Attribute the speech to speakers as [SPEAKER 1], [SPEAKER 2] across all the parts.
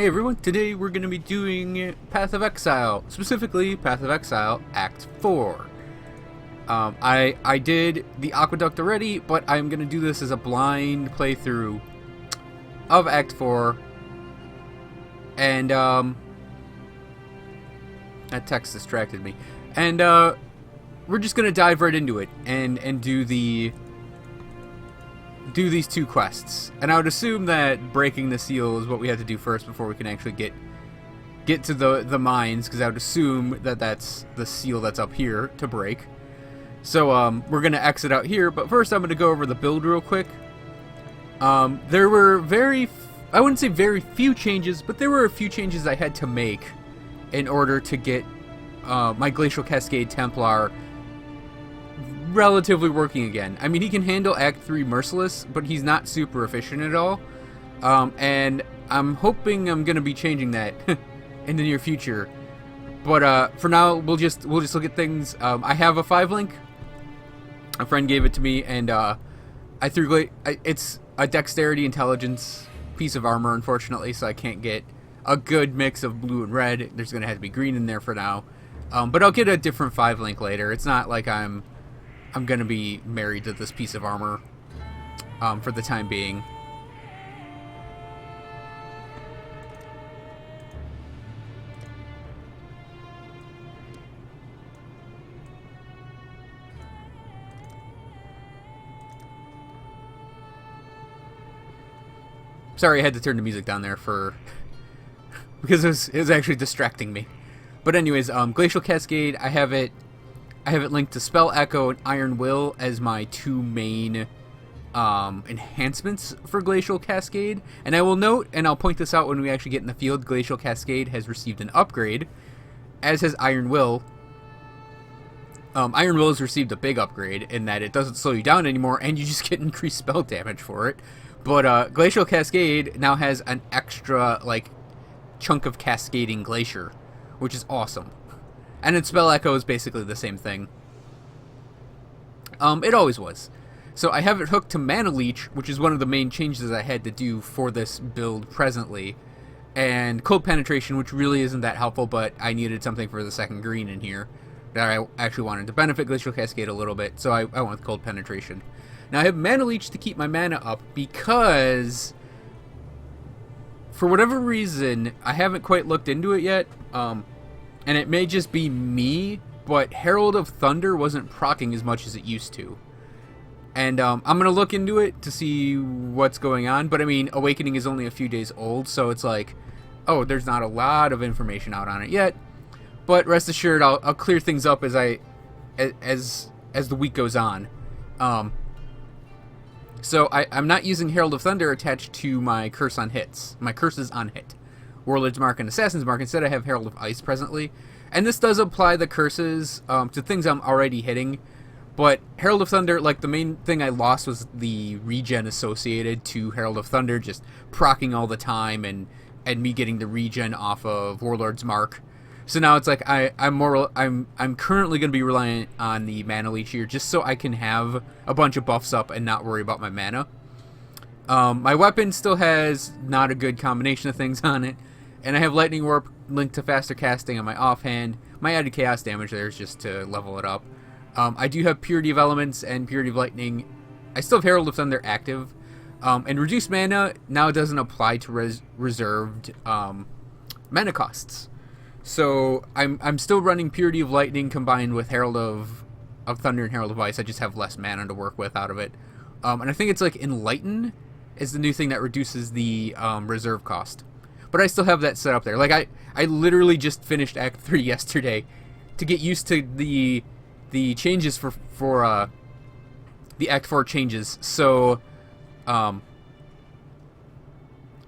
[SPEAKER 1] Hey everyone, today we're going to be doing Path of Exile, specifically Path of Exile Act 4. I did the Aqueduct already, but I'm going to do this as a blind playthrough of Act 4. And, that text distracted me. And, we're just going to dive right into it and do these two quests. And I would assume that breaking the seal is what we have to do first before we can actually get to the mines, because I would assume that that's the seal that's up here to break. So we're going to exit out here, but first I'm going to go over the build real quick. There were I wouldn't say very few changes, but there were a few changes I had to make in order to get my Glacial Cascade Templar relatively working again. I mean, he can handle Act 3 Merciless, but he's not super efficient at all. And I'm hoping I'm going to be changing that in the near future. But for now, we'll just look at things. I have a 5-link. A friend gave it to me, and I threw it's a dexterity intelligence piece of armor, unfortunately, so I can't get a good mix of blue and red. There's going to have to be green in there for now. But I'll get a different 5-link later. It's not like I'm going to be married to this piece of armor for the time being. Sorry, I had to turn the music down there because it was actually distracting me. But anyways, Glacial Cascade, I have it linked to Spell Echo and Iron Will as my two main enhancements for Glacial Cascade. And I will note, and I'll point this out when we actually get in the field, Glacial Cascade has received an upgrade, as has Iron Will. Iron Will has received a big upgrade in that it doesn't slow you down anymore, and you just get increased spell damage for it. But Glacial Cascade now has an extra chunk of cascading glacier, which is awesome. And then Spell Echo is basically the same thing. It always was. So I have it hooked to Mana Leech, which is one of the main changes I had to do for this build presently. And Cold Penetration, which really isn't that helpful, but I needed something for the second green in here that I actually wanted to benefit Glacial Cascade a little bit, so I went with Cold Penetration. Now I have Mana Leech to keep my mana up because, for whatever reason, I haven't quite looked into it yet, and it may just be me, but Herald of Thunder wasn't proccing as much as it used to. And I'm going to look into it to see what's going on, but I mean, Awakening is only a few days old, so it's like, oh, there's not a lot of information out on it yet. But rest assured, I'll clear things up as the week goes on. So I'm not using Herald of Thunder attached to my curse on hits. My curses on hit. Warlord's Mark and Assassin's Mark. Instead, I have Herald of Ice presently. And this does apply the curses to things I'm already hitting. But Herald of Thunder, the main thing I lost was the regen associated to Herald of Thunder, just proccing all the time and me getting the regen off of Warlord's Mark. So now it's like I'm currently going to be relying on the Mana Leech here just so I can have a bunch of buffs up and not worry about my mana. My weapon still has not a good combination of things on it, and I have Lightning Warp linked to faster casting on my offhand. My added chaos damage there is just to level it up. I do have Purity of Elements and Purity of Lightning. I still have Herald of Thunder active, and reduced mana now doesn't apply to reserved mana costs. So I'm still running Purity of Lightning combined with Herald of Thunder and Herald of Ice. I just have less mana to work with out of it. And I think it's Enlighten is the new thing that reduces the reserve cost. But I still have that set up there. I literally just finished Act 3 yesterday to get used to the changes for the Act 4 changes. So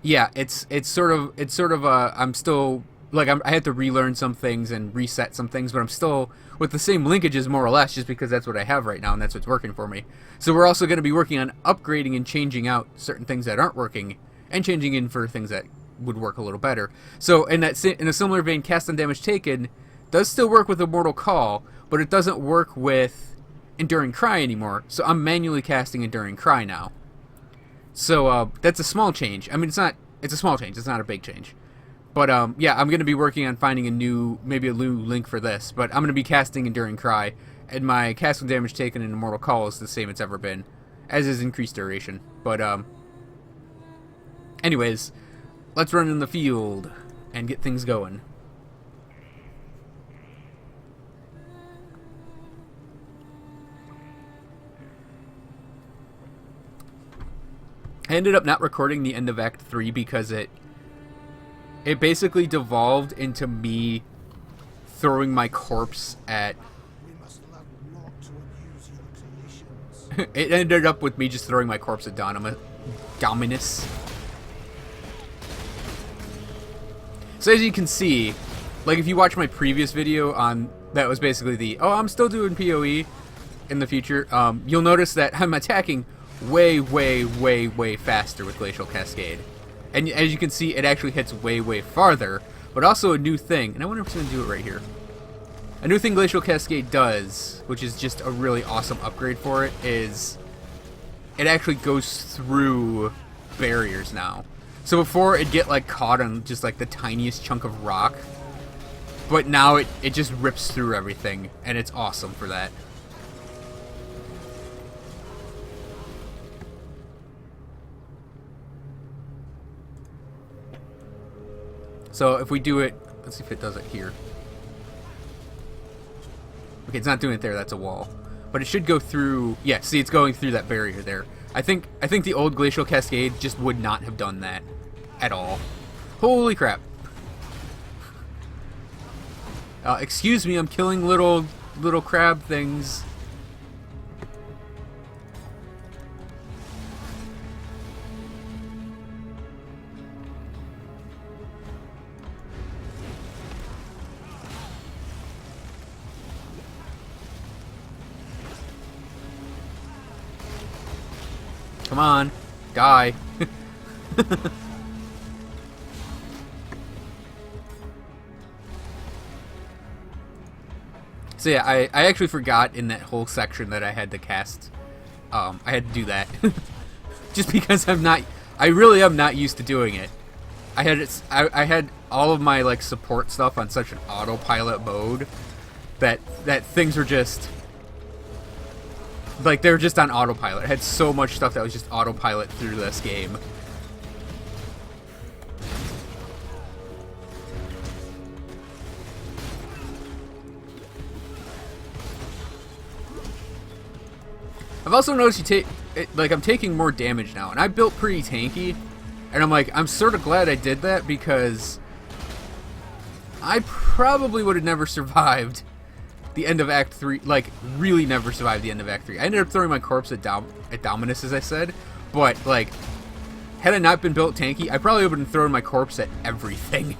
[SPEAKER 1] yeah, it's sort of I'm still I had to relearn some things and reset some things, but I'm still with the same linkages more or less, just because that's what I have right now and that's what's working for me. So we're also going to be working on upgrading and changing out certain things that aren't working and changing in for things that would work a little better. So in a similar vein, Cast on Damage Taken does still work with Immortal Call, but it doesn't work with Enduring Cry anymore. So I'm manually casting Enduring Cry now. So that's a small change. I mean, it's a small change. It's not a big change. But yeah, I'm gonna be working on finding maybe a new link for this. But I'm gonna be casting Enduring Cry, and my casting damage taken in Immortal Call is the same it's ever been, as is increased duration. But anyways, let's run in the field and get things going. I ended up not recording the end of Act 3 because it basically devolved into me throwing my corpse at... It ended up with me just throwing my corpse at Dominus. So as you can see, like if you watch my previous video on... That was basically the, oh, I'm still doing PoE in the future. You'll notice that I'm attacking way, way, way, way faster with Glacial Cascade. And as you can see, it actually hits way, way farther. But also a new thing, and I wonder if it's going to do it right here. A new thing Glacial Cascade does, which is just a really awesome upgrade for it, is it actually goes through barriers now. So before it'd get like caught on just like the tiniest chunk of rock, but now it just rips through everything, and it's awesome for that. So if we do it, let's see if it does it here. Okay, it's not doing it there, that's a wall. But it should go through, yeah, see it's going through that barrier there. I think the old Glacial Cascade just would not have done that at all. Holy crap. Excuse me, I'm killing little crab things. Come on, die. So yeah, I actually forgot in that whole section that I had to cast. I had to do that. Just because I really am not used to doing it. I had all of my like support stuff on such an autopilot mode that things were just like, they were just on autopilot. I had so much stuff that was just autopilot through this game. I've also noticed I'm taking more damage now, and I built pretty tanky, and I'm sort of glad I did that, because I probably would have never survived the end of Act 3, like, really never survived the end of Act 3. I ended up throwing my corpse at Dominus, as I said, but, like, had I not been built tanky, I probably would have been throwing my corpse at everything.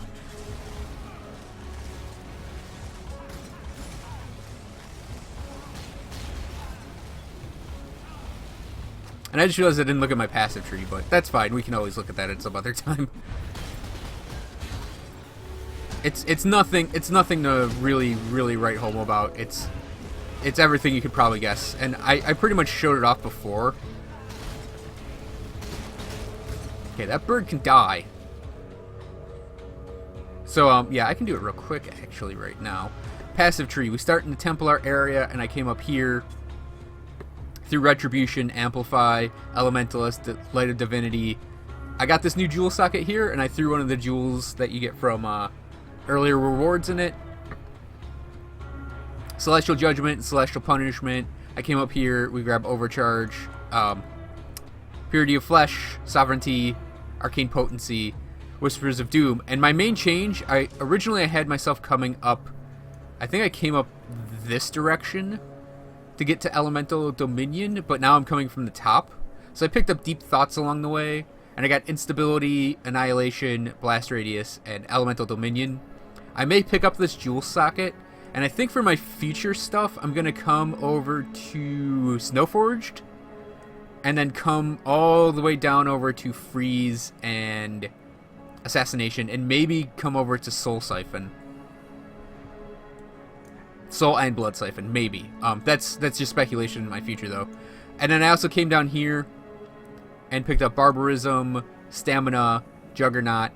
[SPEAKER 1] And I just realized I didn't look at my passive tree, but that's fine. We can always look at that at some other time. It's nothing to really write home about. It's everything you could probably guess, and I pretty much showed it off before. Okay, that bird can die. So yeah, I can do it real quick actually right now. Passive tree. We start in the Templar area, and I came up here through Retribution, Amplify, Elementalist, Light of Divinity. I got this new jewel socket here, and I threw one of the jewels that you get from earlier rewards in it. Celestial Judgment, Celestial Punishment. I came up here, we grab Overcharge, Purity of Flesh, Sovereignty, Arcane Potency, Whispers of Doom. And my main change, originally I had myself coming up, I think I came up this direction to get to Elemental Dominion, but now I'm coming from the top. So I picked up Deep Thoughts along the way, and I got Instability, Annihilation, Blast Radius, and Elemental Dominion. I may pick up this jewel socket, and I think for my future stuff, I'm going to come over to Snowforged, and then come all the way down over to Freeze and Assassination, and maybe come over to Soul Siphon. Soul and Blood Siphon, maybe. That's just speculation in my future, though. And then I also came down here and picked up Barbarism, Stamina, Juggernaut,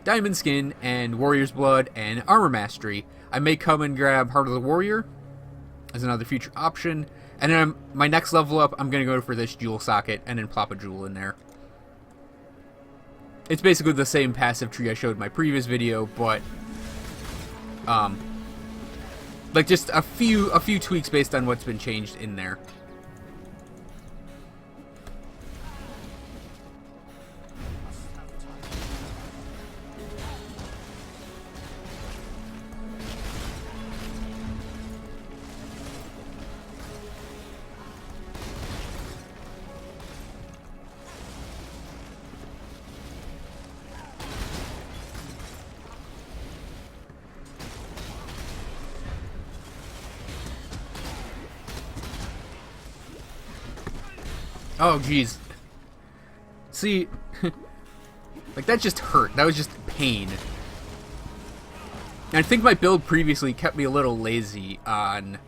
[SPEAKER 1] Diamond Skin and Warrior's Blood and Armor Mastery. I may come and grab Heart of the Warrior as another future option. And then my next level up, I'm going to go for this Jewel Socket and then plop a Jewel in there. It's basically the same passive tree I showed in my previous video, but like just a few tweaks based on what's been changed in there. Oh, jeez. See, like that just hurt. That was just pain. And I think my build previously kept me a little lazy on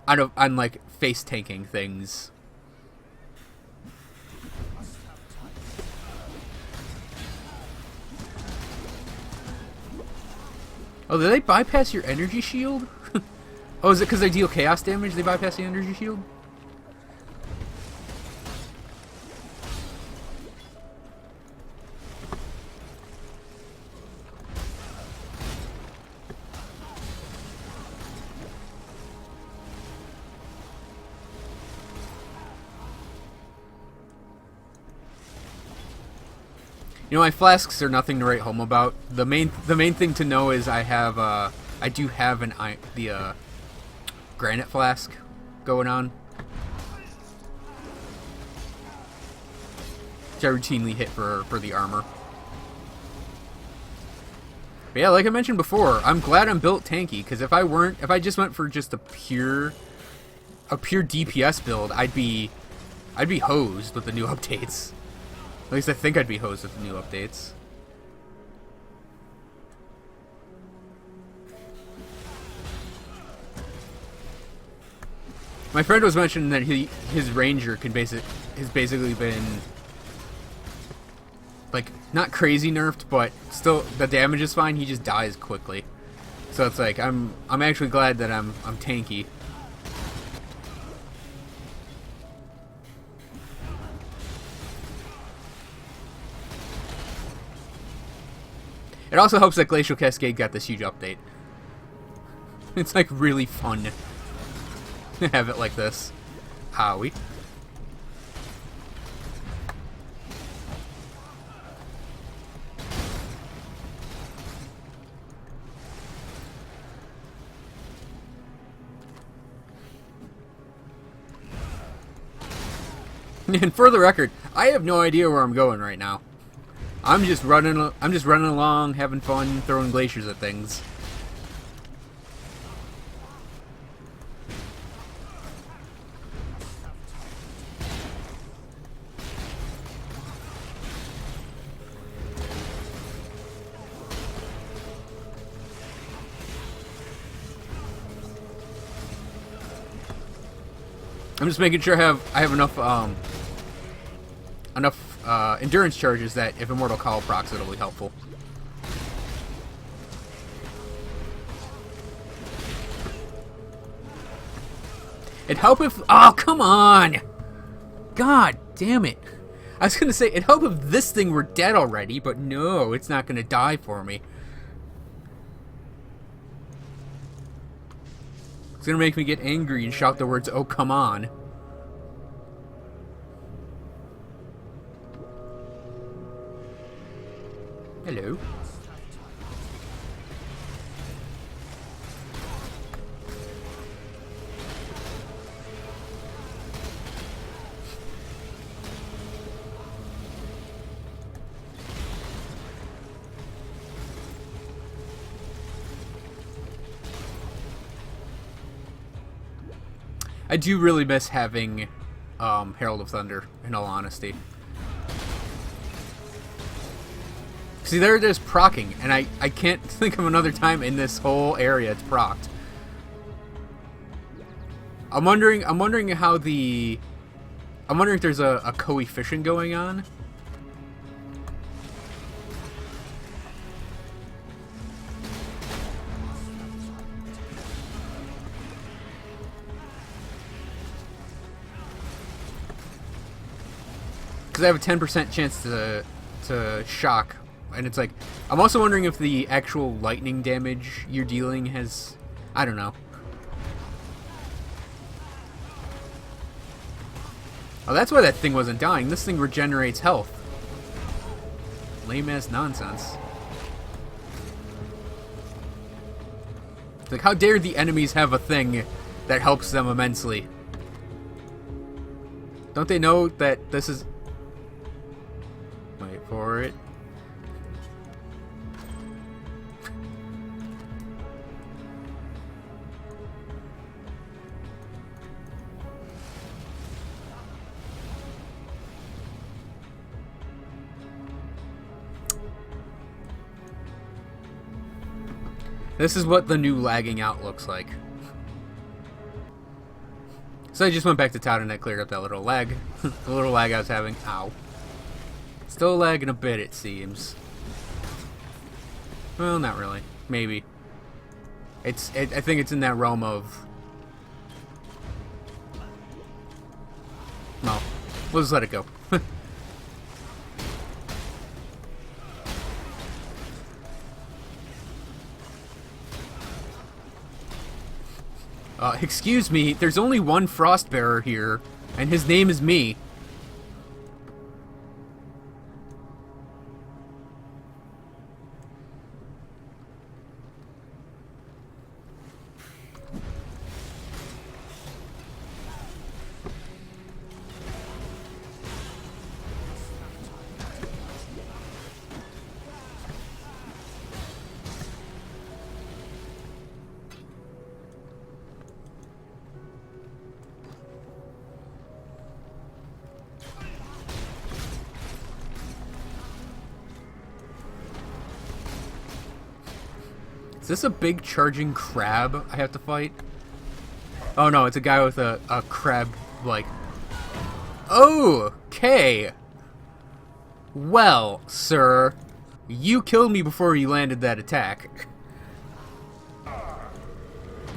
[SPEAKER 1] like face tanking things. Oh, did they bypass your energy shield? Oh, is it because they deal chaos damage? They bypass the energy shield? You know, my flasks are nothing to write home about. The main thing to know is I do have the granite flask going on, which I routinely hit for the armor. But yeah, like I mentioned before, I'm glad I'm built tanky, because if I just went for just a pure DPS build, I'd be hosed with the new updates. At least I think I'd be hosed with the new updates. My friend was mentioning that his ranger has basically been like not crazy nerfed, but still the damage is fine. He just dies quickly. So it's like I'm actually glad that I'm tanky. It also helps that Glacial Cascade got this huge update. It's like really fun to have it like this. Howie. And for the record, I have no idea where I'm going right now. I'm just running along, having fun, throwing glaciers at things. I'm just making sure I have enough endurance charges that if Immortal Call procs, it'll be helpful. It'd help if... Oh, come on! God damn it. I was going to say, it'd help if this thing were dead already, but no, it's not going to die for me. It's going to make me get angry and shout the words, "Oh, come on." Hello. I do really miss having Herald of Thunder, in all honesty. See, there it is procking, and I can't think of another time in this whole area it's procced. I'm wondering how the... I'm wondering if there's a coefficient going on. because I have a 10% chance to shock, and it's like, I'm also wondering if the actual lightning damage you're dealing has, I don't know. Oh, that's why that thing wasn't dying. This thing regenerates health. Lame ass nonsense. It's like, how dare the enemies have a thing that helps them immensely? Don't they know that this is... Wait for it. This is what the new lagging out looks like. So I just went back to town and I cleared up that little lag. The little lag I was having. Ow. Still lagging a bit, it seems. Well, not really. Maybe. I think it's in that realm of... No. We'll just let it go. Excuse me, there's only one Frostbearer here, and his name is me. Is this a big charging crab I have to fight? Oh no, it's a guy with a crab, like... Oh, okay. Well, sir, you killed me before you landed that attack.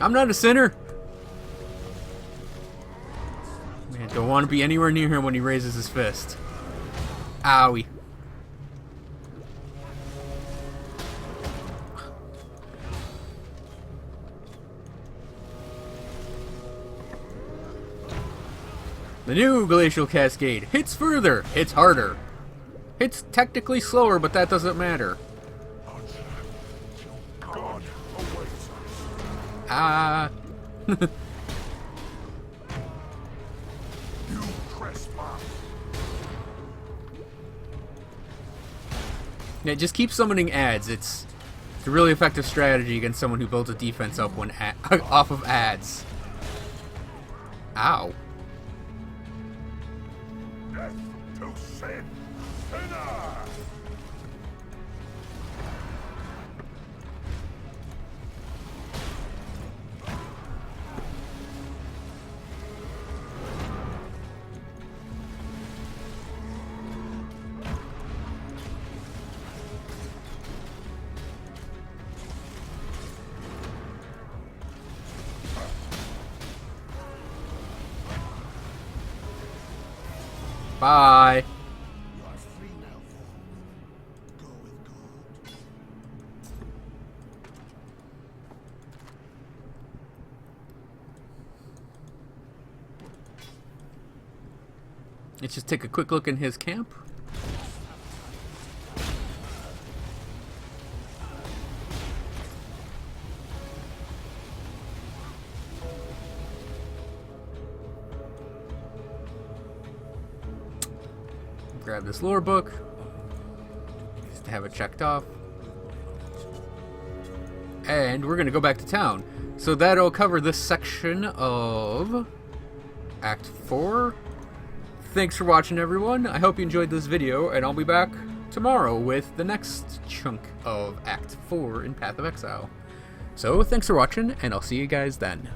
[SPEAKER 1] I'm not a sinner. Man, don't want to be anywhere near him when he raises his fist. Owie. The new Glacial Cascade hits further, hits harder. Hits technically slower, but that doesn't matter. Ah. Yeah, just keep summoning ads. It's a really effective strategy against someone who builds a defense up when off of ads. Ow. Bye. Let's just take a quick look in his camp. Grab this lore book, just to have it checked off. And we're going to go back to town. So that'll cover this section of Act 4. Thanks for watching, everyone. I hope you enjoyed this video, and I'll be back tomorrow with the next chunk of Act 4 in Path of Exile. So thanks for watching, and I'll see you guys then.